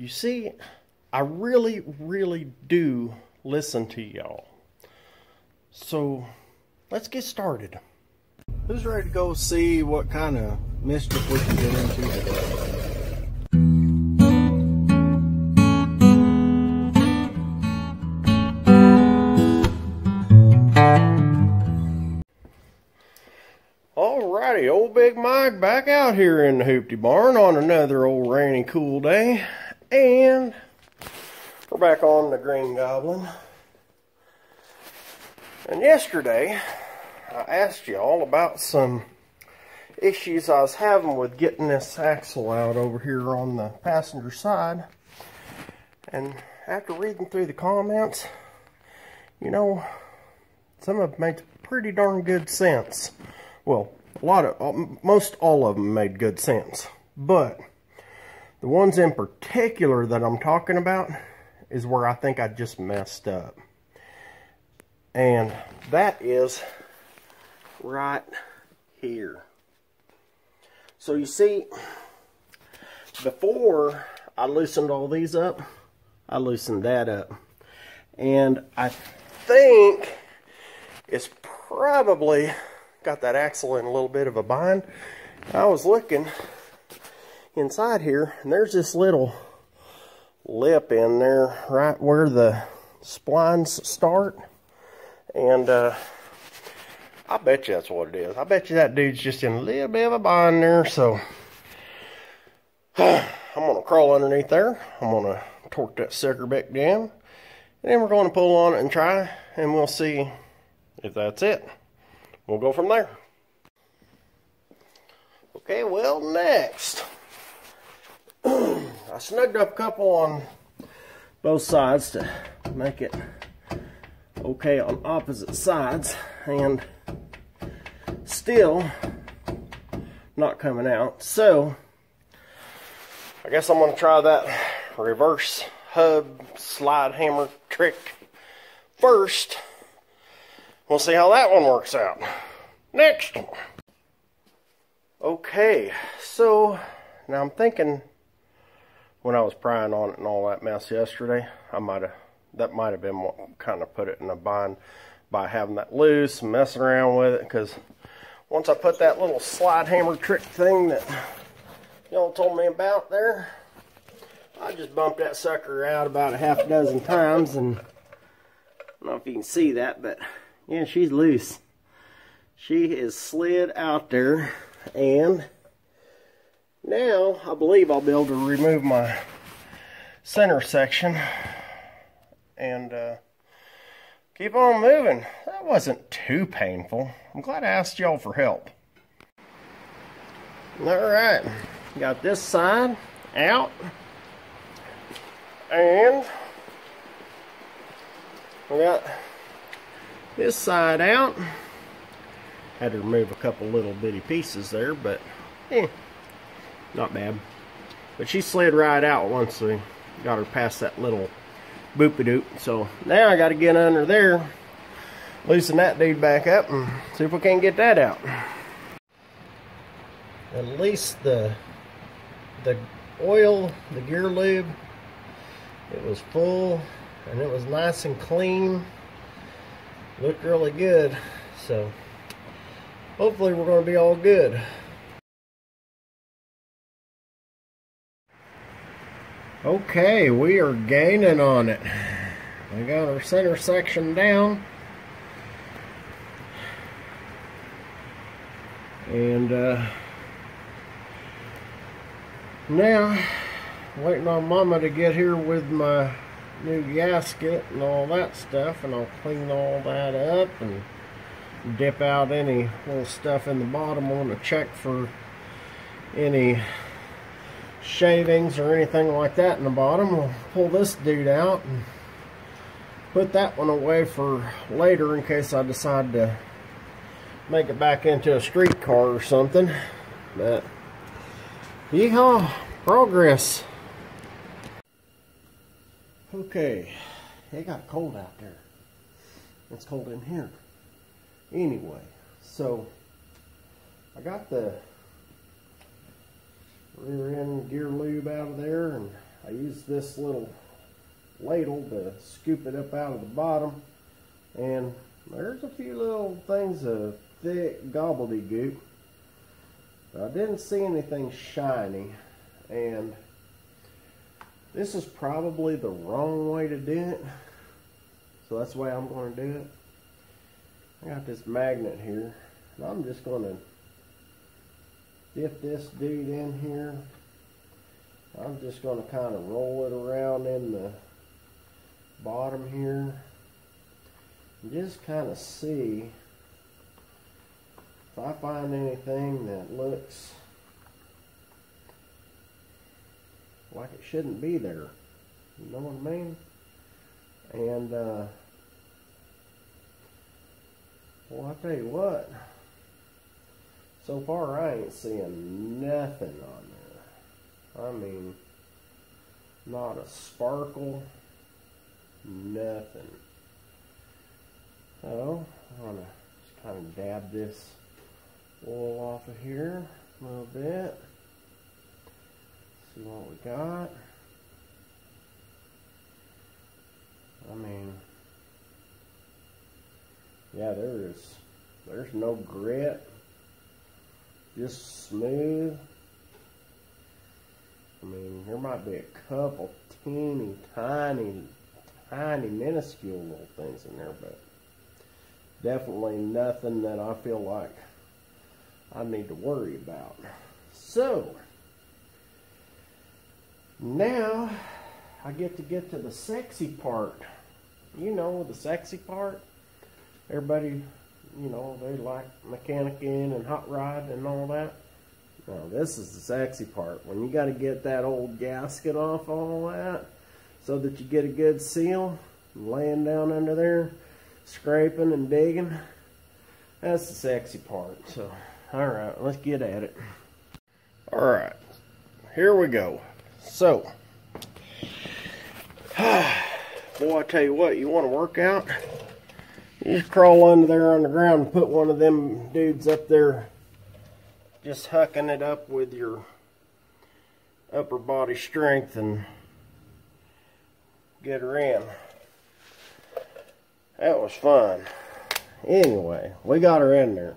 You see, I really do listen to y'all. So, let's get started. Who's ready to go see what kind of mischief we can get into today? Alrighty, old Big Mike back out here in the Hoopty Barn on another old rainy, cool day. And we're back on the Green Goblin. And yesterday, I asked y'all about some issues I was having with getting this axle out over here on the passenger side. And after reading through the comments, you know, some of them made pretty darn good sense. Well, most all of them made good sense. But the ones in particular that I'm talking about is where I think I just messed up. And that is right here. So you see, before I loosened all these up, I loosened that up. And I think it's probably got that axle in a little bit of a bind. I was looking inside here, and there's this little lip in there right where the splines start. And I bet you that's what it is. I bet you that dude's just in a little bit of a bind there. So I'm going to crawl underneath there. I'm going to torque that sucker back down. And then we're going to pull on it and try. And we'll see if that's it. We'll go from there. Okay, well, next. I snugged up a couple on both sides to make it okay on opposite sides, and still not coming out. So I guess I'm going to try that reverse hub slide hammer trick first. We'll see how that one works out. Next. Okay, so now I'm thinking when I was prying on it and all that mess yesterday, that might have been what kind of put it in a bind by having that loose and messing around with it. Because once I put that little slide hammer trick thing that y'all told me about there, I just bumped that sucker out about a half a dozen times, and I don't know if you can see that, but yeah, she's loose. She is slid out there, and now I believe I'll be able to remove my center section and keep on moving. That wasn't too painful. I'm glad I asked y'all for help. Alright, got this side out, and we got this side out. Had to remove a couple little bitty pieces there, but not bad. But she slid right out once we got her past that little boopy-doop. So now I got to get under there, loosen that dude back up, and see if we can't get that out. At least the oil, the gear lube, it was full and it was nice and clean. Looked really good. So hopefully we're going to be all good. Okay, we are gaining on it. We got our center section down. And now, waiting on Mama to get here with my new gasket and all that stuff, and I'll clean all that up and dip out any little stuff in the bottom. I want to check for any shavings or anything like that in the bottom. We'll pull this dude out and put that one away for later in case I decide to make it back into a street car or something. But yeehaw, progress. Okay, it got cold out there. It's cold in here. Anyway, so I got the rear end gear lube out of there, and I used this little ladle to scoop it up out of the bottom, and there's a few little things of thick gobbledygook. I didn't see anything shiny, and this is probably the wrong way to do it, so that's the way I'm going to do it. I got this magnet here, and I'm just going to dip this dude in here. I'm just going to kind of roll it around in the bottom here and just kind of see if I find anything that looks like it shouldn't be there. You know what I mean? And well, I'll tell you what, so far I ain't seeing nothing on there. I mean, not a sparkle, nothing. So I'm gonna just kind of dab this oil off of here a little bit. See what we got. I mean, yeah, there's no grit, just smooth. I mean, there might be a couple teeny tiny minuscule little things in there, but definitely nothing that I feel like I need to worry about. So now I get to the sexy part. You know, the sexy part. Everybody, you know, they like mechanicking and hot rod and all that. Now this is the sexy part. When you got to get that old gasket off all that so that you get a good seal, laying down under there, scraping and digging. That's the sexy part. So, alright, let's get at it. Alright, here we go. So, boy, I tell you what, you want to work out? You just crawl under there on the ground and put one of them dudes up there, just hucking it up with your upper body strength and get her in. That was fun. Anyway, we got her in there.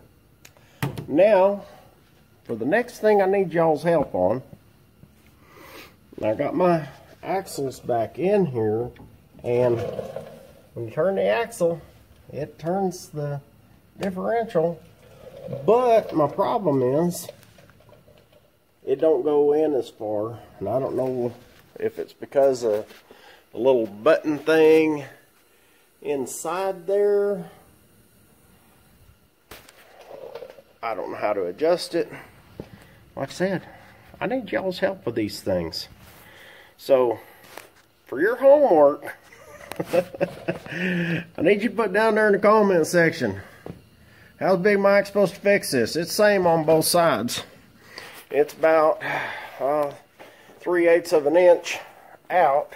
Now, for the next thing I need y'all's help on, I got my axles back in here, and when you turn the axle, it turns the differential, but my problem is it don't go in as far, and I don't know if it's because of the little button thing inside there. I don't know how to adjust it. Like I said, I need y'all's help with these things. So, for your homework, I need you to put down there in the comment section, how's Big Mike supposed to fix this? It's the same on both sides. It's about 3/8 of an inch out.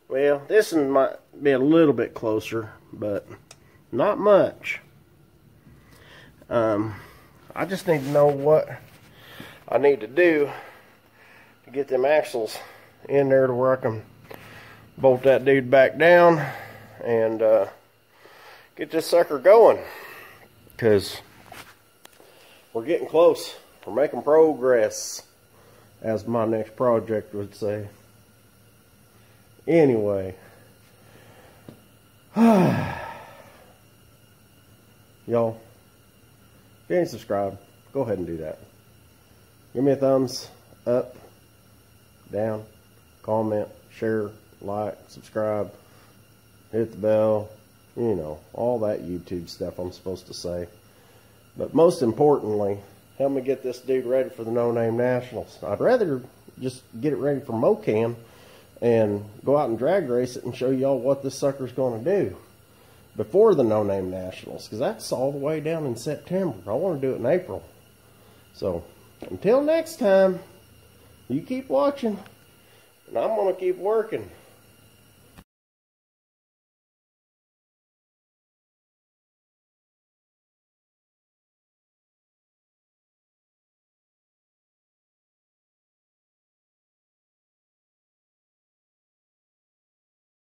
Well, this one might be a little bit closer, but not much. I just need to know what I need to do to get them axles in there to where I can bolt that dude back down and get this sucker going, because we're getting close. We're making progress, as my next project would say. Anyway, y'all, if you ain't subscribed, go ahead and do that. Give me a thumbs up, down, comment, share, like, subscribe, hit the bell, you know, all that YouTube stuff I'm supposed to say. But most importantly, help me get this dude ready for the No Name Nationals. I'd rather just get it ready for Mocan and go out and drag race it and show y'all what this sucker's going to do before the No Name Nationals, because that's all the way down in September. I want to do it in April. So, until next time, you keep watching, and I'm going to keep working.